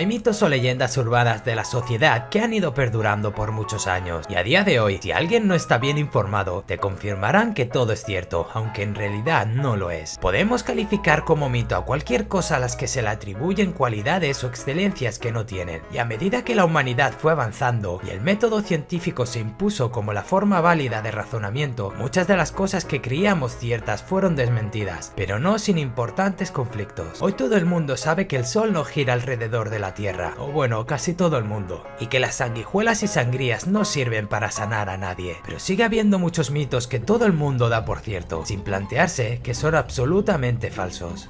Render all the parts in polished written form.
Hay mitos o leyendas urbanas de la sociedad que han ido perdurando por muchos años, y a día de hoy, si alguien no está bien informado, te confirmarán que todo es cierto, aunque en realidad no lo es. Podemos calificar como mito a cualquier cosa a las que se le atribuyen cualidades o excelencias que no tienen, y a medida que la humanidad fue avanzando y el método científico se impuso como la forma válida de razonamiento, muchas de las cosas que creíamos ciertas fueron desmentidas, pero no sin importantes conflictos. Hoy todo el mundo sabe que el Sol no gira alrededor de la Tierra, o bueno, casi todo el mundo, y que las sanguijuelas y sangrías no sirven para sanar a nadie, pero sigue habiendo muchos mitos que todo el mundo da por cierto, sin plantearse que son absolutamente falsos.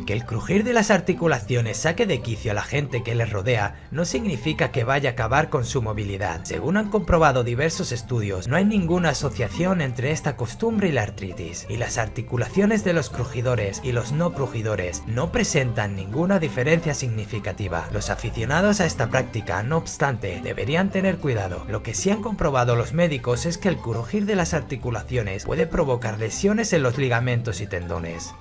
Que el crujir de las articulaciones saque de quicio a la gente que les rodea no significa que vaya a acabar con su movilidad. Según han comprobado diversos estudios, no hay ninguna asociación entre esta costumbre y la artritis, y las articulaciones de los crujidores y los no crujidores no presentan ninguna diferencia significativa. Los aficionados a esta práctica, no obstante, deberían tener cuidado. Lo que sí han comprobado los médicos es que el crujir de las articulaciones puede provocar lesiones en los ligamentos y tendones.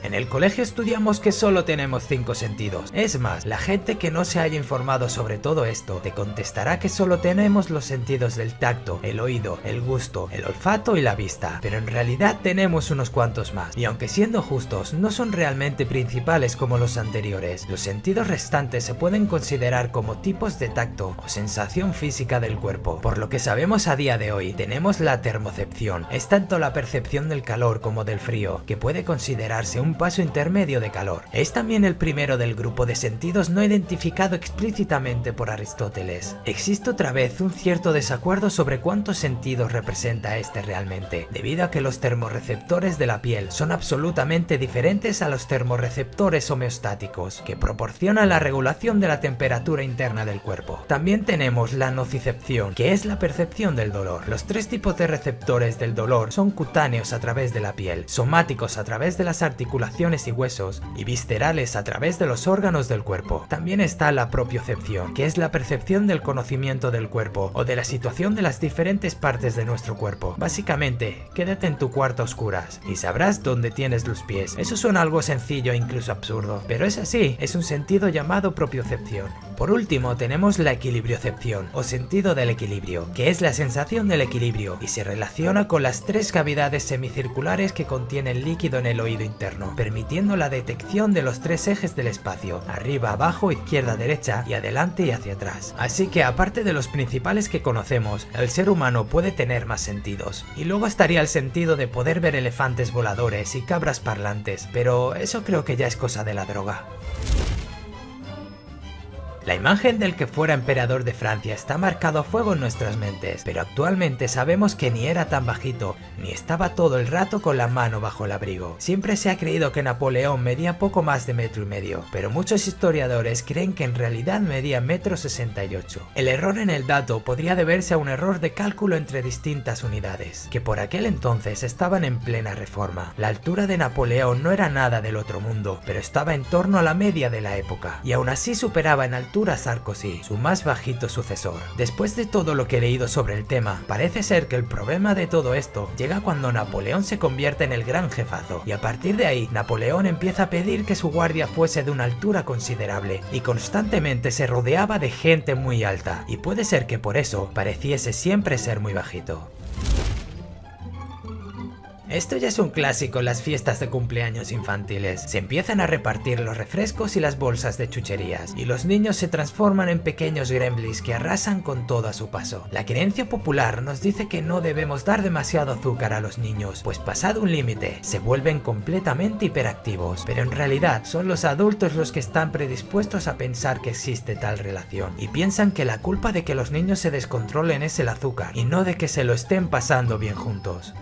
En el colegio estudiamos que solo tenemos 5 sentidos. Es más, la gente que no se haya informado sobre todo esto te contestará que solo tenemos los sentidos del tacto, el oído, el gusto, el olfato y la vista. Pero en realidad tenemos unos cuantos más. Y aunque siendo justos, no son realmente principales como los anteriores. Los sentidos restantes se pueden considerar como tipos de tacto o sensación física del cuerpo. Por lo que sabemos a día de hoy, tenemos la termocepción. Es tanto la percepción del calor como del frío, que puede considerarse un paso intermedio de calor. Es también el primero del grupo de sentidos no identificado explícitamente por Aristóteles. Existe otra vez un cierto desacuerdo sobre cuántos sentidos representa este realmente, debido a que los termorreceptores de la piel son absolutamente diferentes a los termorreceptores homeostáticos, que proporcionan la regulación de la temperatura interna del cuerpo. También tenemos la nocicepción, que es la percepción del dolor. Los 3 tipos de receptores del dolor son cutáneos a través de la piel, somáticos a través de las articulaciones y huesos, y viscerales a través de los órganos del cuerpo. También está la propiocepción, que es la percepción del conocimiento del cuerpo o de la situación de las diferentes partes de nuestro cuerpo. Básicamente, quédate en tu cuarto a oscuras y sabrás dónde tienes los pies. Eso suena algo sencillo e incluso absurdo, pero es así, es un sentido llamado propiocepción. Por último tenemos la equilibriocepción o sentido del equilibrio, que es la sensación del equilibrio y se relaciona con las 3 cavidades semicirculares que contienen líquido en el oído interno, permitiendo la detección de los 3 ejes del espacio, arriba, abajo, izquierda, derecha y adelante y hacia atrás. Así que aparte de los principales que conocemos, el ser humano puede tener más sentidos. Y luego estaría el sentido de poder ver elefantes voladores y cabras parlantes, pero eso creo que ya es cosa de la droga. La imagen del que fuera emperador de Francia está marcado a fuego en nuestras mentes, pero actualmente sabemos que ni era tan bajito, ni estaba todo el rato con la mano bajo el abrigo. Siempre se ha creído que Napoleón medía poco más de 1,5 metros, pero muchos historiadores creen que en realidad medía 1,68 m. El error en el dato podría deberse a un error de cálculo entre distintas unidades, que por aquel entonces estaban en plena reforma. La altura de Napoleón no era nada del otro mundo, pero estaba en torno a la media de la época, y aún así superaba en altura a Sarkozy, su más bajito sucesor. Después de todo lo que he leído sobre el tema, parece ser que el problema de todo esto llega cuando Napoleón se convierte en el gran jefazo, y a partir de ahí Napoleón empieza a pedir que su guardia fuese de una altura considerable, y constantemente se rodeaba de gente muy alta, y puede ser que por eso pareciese siempre ser muy bajito. Esto ya es un clásico en las fiestas de cumpleaños infantiles. Se empiezan a repartir los refrescos y las bolsas de chucherías, y los niños se transforman en pequeños gremlins que arrasan con todo a su paso. La creencia popular nos dice que no debemos dar demasiado azúcar a los niños, pues pasado un límite se vuelven completamente hiperactivos, pero en realidad son los adultos los que están predispuestos a pensar que existe tal relación, y piensan que la culpa de que los niños se descontrolen es el azúcar, y no de que se lo estén pasando bien juntos.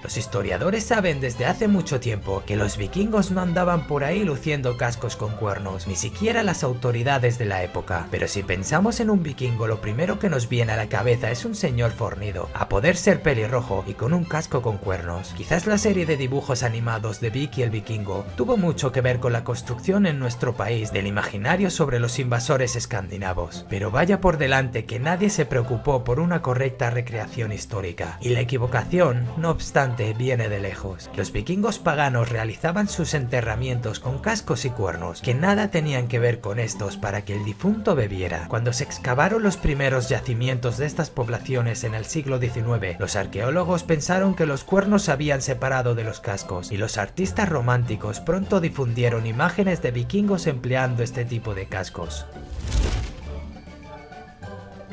Los historiadores saben desde hace mucho tiempo que los vikingos no andaban por ahí luciendo cascos con cuernos, ni siquiera las autoridades de la época, pero si pensamos en un vikingo lo primero que nos viene a la cabeza es un señor fornido, a poder ser pelirrojo y con un casco con cuernos. Quizás la serie de dibujos animados de Vicky el Vikingo tuvo mucho que ver con la construcción en nuestro país del imaginario sobre los invasores escandinavos, pero vaya por delante que nadie se preocupó por una correcta recreación histórica, y la equivocación, no obstante, muerte viene de lejos. Los vikingos paganos realizaban sus enterramientos con cascos y cuernos, que nada tenían que ver con estos para que el difunto bebiera. Cuando se excavaron los primeros yacimientos de estas poblaciones en el siglo XIX, los arqueólogos pensaron que los cuernos se habían separado de los cascos, y los artistas románticos pronto difundieron imágenes de vikingos empleando este tipo de cascos.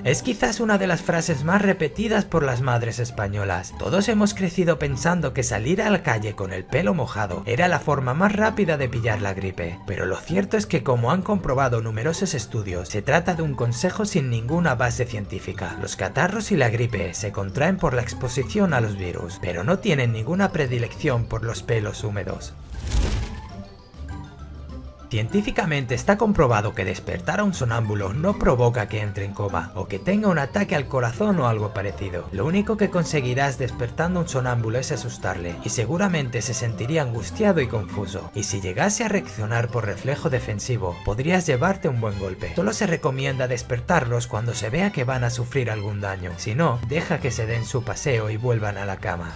Es quizás una de las frases más repetidas por las madres españolas. Todos hemos crecido pensando que salir a la calle con el pelo mojado era la forma más rápida de pillar la gripe, pero lo cierto es que, como han comprobado numerosos estudios, se trata de un consejo sin ninguna base científica. Los catarros y la gripe se contraen por la exposición a los virus, pero no tienen ninguna predilección por los pelos húmedos. Científicamente está comprobado que despertar a un sonámbulo no provoca que entre en coma o que tenga un ataque al corazón o algo parecido. Lo único que conseguirás despertando a un sonámbulo es asustarle, y seguramente se sentiría angustiado y confuso, y si llegase a reaccionar por reflejo defensivo, podrías llevarte un buen golpe. Solo se recomienda despertarlos cuando se vea que van a sufrir algún daño, si no, deja que se den su paseo y vuelvan a la cama.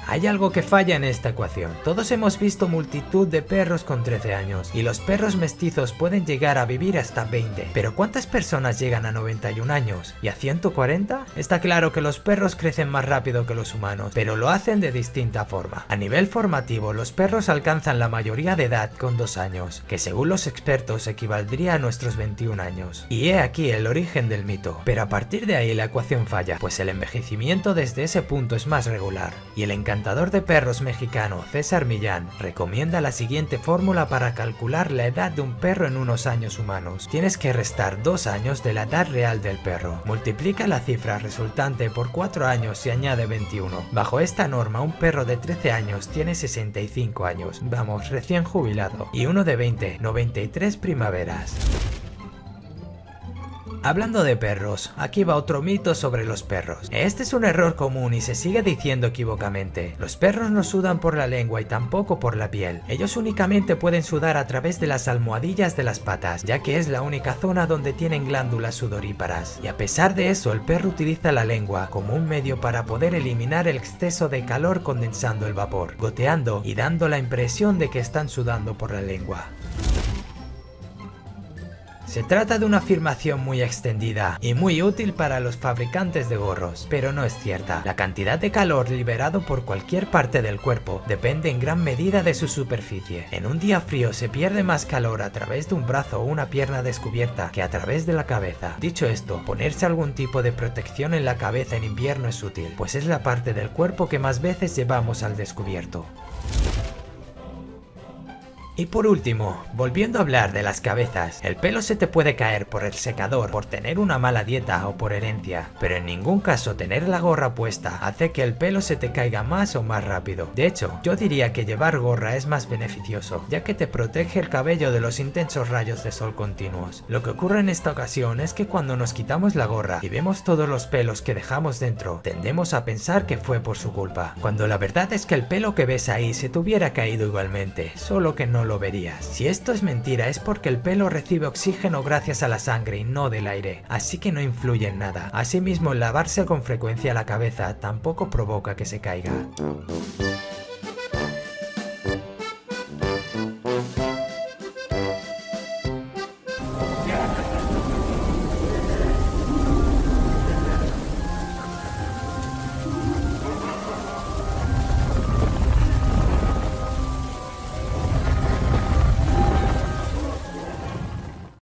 Hay algo que falla en esta ecuación. Todos hemos visto multitud de perros con 13 años, y los perros mestizos pueden llegar a vivir hasta 20. Pero ¿cuántas personas llegan a 91 años? ¿Y a 140? Está claro que los perros crecen más rápido que los humanos, pero lo hacen de distinta forma. A nivel formativo, los perros alcanzan la mayoría de edad con 2 años, que según los expertos equivaldría a nuestros 21 años. Y he aquí el origen del mito. Pero a partir de ahí la ecuación falla, pues el envejecimiento desde ese punto es más regular, y el encantador de perros mexicano César Millán recomienda la siguiente fórmula para calcular la edad de un perro en unos años humanos. Tienes que restar 2 años de la edad real del perro. Multiplica la cifra resultante por 4 años y añade 21. Bajo esta norma, un perro de 13 años tiene 65 años, vamos, recién jubilado, y uno de 20, 93 primaveras. Hablando de perros, aquí va otro mito sobre los perros. Este es un error común y se sigue diciendo equivocamente. Los perros no sudan por la lengua y tampoco por la piel. Ellos únicamente pueden sudar a través de las almohadillas de las patas, ya que es la única zona donde tienen glándulas sudoríparas. Y a pesar de eso, el perro utiliza la lengua como un medio para poder eliminar el exceso de calor condensando el vapor, goteando y dando la impresión de que están sudando por la lengua. Se trata de una afirmación muy extendida y muy útil para los fabricantes de gorros, pero no es cierta. La cantidad de calor liberado por cualquier parte del cuerpo depende en gran medida de su superficie. En un día frío se pierde más calor a través de un brazo o una pierna descubierta que a través de la cabeza. Dicho esto, ponerse algún tipo de protección en la cabeza en invierno es útil, pues es la parte del cuerpo que más veces llevamos al descubierto. Y por último, volviendo a hablar de las cabezas, el pelo se te puede caer por el secador, por tener una mala dieta o por herencia, pero en ningún caso tener la gorra puesta hace que el pelo se te caiga más o más rápido. De hecho, yo diría que llevar gorra es más beneficioso, ya que te protege el cabello de los intensos rayos de sol continuos. Lo que ocurre en esta ocasión es que cuando nos quitamos la gorra y vemos todos los pelos que dejamos dentro, tendemos a pensar que fue por su culpa, cuando la verdad es que el pelo que ves ahí se te hubiera caído igualmente, solo que no lo verías. Si esto es mentira es porque el pelo recibe oxígeno gracias a la sangre y no del aire, así que no influye en nada. Asimismo, lavarse con frecuencia la cabeza tampoco provoca que se caiga.